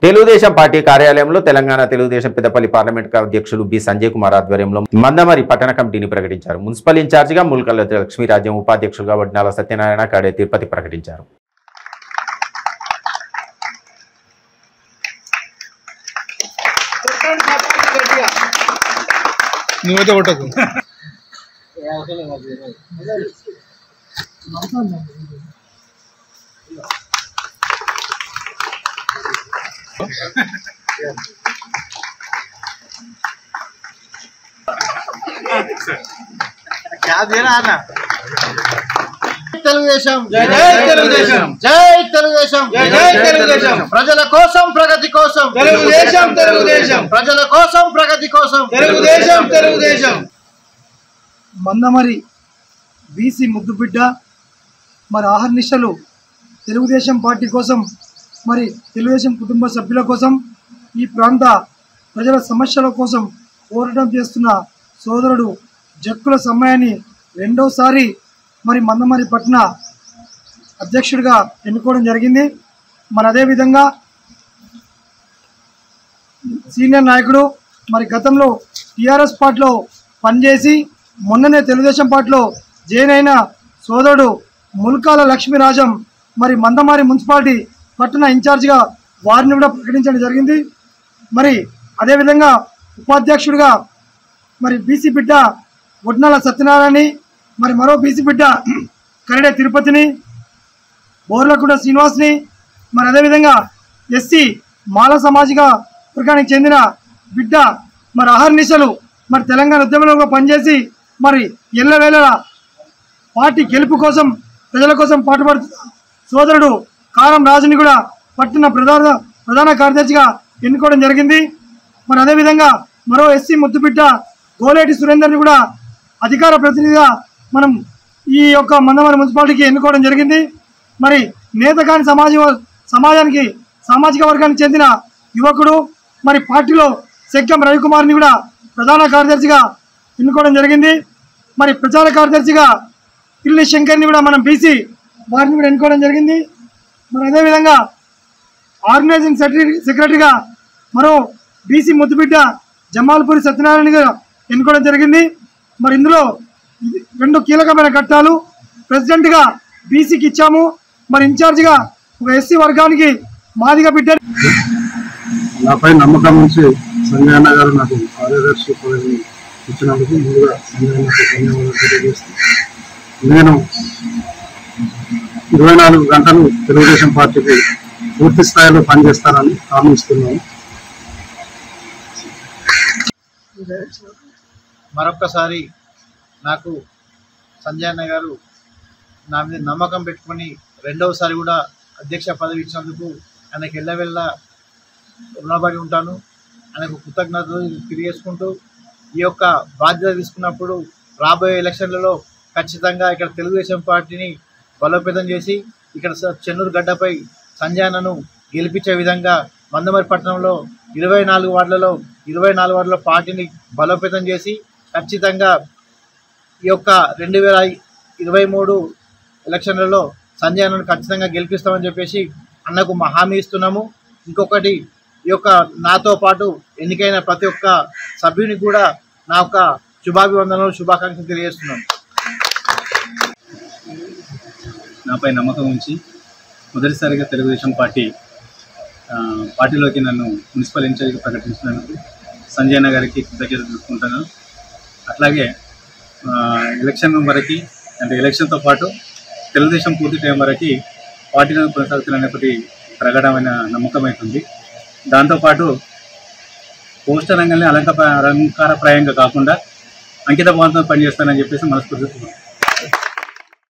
Telugu Desam party కార్యాలయంలో Telangana Telugu Desam Peddapalli parliament అధ్యక్షులు B Sanjay Kumar ఆధ్వర్యంలో మందమరి పట్టణ కమిటీని ప్రకటించారు. మున్సిపల్ ఇన్ఛార్జిగా ముల్కల లక్ష్మీరాజ్యం, ఉపాధ్యక్షులుగా వడ్నాల సత్యనారాయణ, కడే తిరుపతి ప్రకటించారు. क्या दे रहा है ना తెలుగుదేశం జై తెలుగుదేశం జై తెలుగుదేశం జై తెలుగుదేశం ప్రజల కోసం ప్రగతి కోసం తెలుగుదేశం తెలుగుదేశం ప్రజల కోసం ప్రగతి కోసం తెలుగుదేశం తెలుగుదేశం మందమరి బీసీ ముద్దుబిడ్డ మరి ఆహర్నిశలు తెలుగుదేశం పార్టీ కోసం మరి తెలుగుదేశం కుటుంబ సభ్యుల కోసం ఈ ప్రాంత ప్రజల సమస్యల కోసం పోరాటం చేస్తున్న సోదరుడు జక్కుల సమ్మయ్యని రెండోసారి మరి మందమరి పట్టణ అధ్యక్షుడిగా ఎన్నుకోవడం జరిగింది. మరి అదేవిధంగా సీనియర్ నాయకుడు మరి గతంలో టీఆర్ఎస్ పార్టీలో పనిచేసి మొన్ననే తెలుగుదేశం పార్టీలో జాయిన్ అయిన సోదరుడు ముల్కాల లక్ష్మీరాజం మరి మందమరి మున్సిపాలిటీ పట్టణ ఇన్ఛార్జిగా వారిని కూడా ప్రకటించడం జరిగింది. మరి అదేవిధంగా ఉపాధ్యక్షుడిగా మరి బీసీ బిడ్డ వడ్నాల సత్యనారాయణని, మరి మరో బీసీ బిడ్డ కరడే తిరుపతిని, బోర్లకుంట శ్రీనివాస్ని, మరి అదేవిధంగా ఎస్సీ మాల సామాజిక వర్గానికి చెందిన బిడ్డ మరి అహర్నిశలు మరి తెలంగాణ ఉద్యమంలో పనిచేసి మరి ఎల్లవేళ పార్టీ గెలుపు కోసం ప్రజల కోసం పాటుపడుతున్న సోదరుడు కారం రాజుని కూడా పట్టణ ప్రధాన కార్యదర్శిగా ఎన్నుకోవడం జరిగింది. మరి అదేవిధంగా మరో ఎస్సీ ముద్దుబిడ్డ గోలేటి సురేందర్ని కూడా అధికార ప్రతినిధిగా మనం ఈ యొక్క మందమరి మున్సిపాలిటీకి ఎన్నుకోవడం జరిగింది. మరి నేతకాని సమాజానికి సామాజిక వర్గానికి చెందిన యువకుడు మరి పార్టీలో సెగ్గం రవికుమార్ని కూడా ప్రధాన కార్యదర్శిగా ఎన్నుకోవడం జరిగింది. మరి ప్రచార కార్యదర్శిగా పిల్లి శంకర్ని కూడా మనం బీసీ వారిని కూడా ఎన్నుకోవడం జరిగింది. మరి అదేవిధంగా ఆర్గనైజింగ్ సెక్రటరీగా మరో బీసీ ముద్దుబిడ్డ జమాల్పూరి సత్యనారాయణగా ఎన్నుకోవడం జరిగింది. మరి ఇందులో 2 కీలకమైన ఘట్టాలు, ప్రెసిడెంట్గా బీసీకి ఇచ్చాము, మరి ఇన్ఛార్జిగా ఒక ఎస్సీ వర్గానికి మాదిగ బిడ్డ. నాపై నమ్మకం నుంచి సంజయ్ అన్న గారు నాకు కార్యదర్శి పదవి ఇచ్చినందుకు ముందుగా సంజయ్ అన్నకు ధన్యవాదాలు తెలియజేస్తాను. నేను 24 గంటలు తెలుగుదేశం పార్టీకి పూర్తి స్థాయిలో పనిచేస్తానని హామీ ఇస్తున్నాను. మరొక్కసారి నాకు సంజయ్ అన్న గారు నా మీద నమ్మకం పెట్టుకొని రెండవసారి కూడా అధ్యక్ష పదవి ఇచ్చినందుకు ఆయనకు ఎల్లవెళ్ళ రుణపడి ఉంటాను. ఆయనకు కృతజ్ఞతలు తెలియజేసుకుంటూ ఈ యొక్క బాధ్యత తీసుకున్నప్పుడు రాబోయే ఎలక్షన్లలో ఖచ్చితంగా ఇక్కడ తెలుగుదేశం పార్టీని బలోపేతం చేసి ఇక్కడ చెన్నూరు గడ్డపై సంజయ్ అన్నను గెలిపించే విధంగా మందమరి పట్టణంలో 24 వార్డులలో పార్టీని బలోపేతం చేసి ఖచ్చితంగా ఈ యొక్క 2023 ఎలక్షన్లలో సంజయ్ అన్నను ఖచ్చితంగా గెలిపిస్తామని చెప్పేసి అన్నకు హామీ ఇస్తున్నాము. ఇంకొకటి, ఈ యొక్క నాతో పాటు ఎన్నికైన ప్రతి ఒక్క సభ్యునికి కూడా నా యొక్క శుభాభివందనలు, శుభాకాంక్షలు తెలియజేస్తున్నాను. నాపై నమ్మకం ఉంచి మొదటిసారిగా తెలుగుదేశం పార్టీలోకి నన్ను మున్సిపల్ ఇన్ఛార్జిగా ప్రకటించినందుకు సంజయ్ అన్న గారికి కృతజ్ఞతలు తెలుపుకుంటున్నాను. అట్లాగే ఎలక్షన్ వరకు, అంటే ఎలక్షన్తో పాటు తెలుగుదేశం పూర్తి టైం వరకు పార్టీలో కొనసాగుతున్న ఒకటి ప్రకటమైన నమ్మకం అవుతుంది. దాంతోపాటు పోస్టర్ రంగాన్ని అలంకారప్రాయంగా కాకుండా అంకిత భావంతో పనిచేస్తానని చెప్పేసి మనస్ఫూర్తి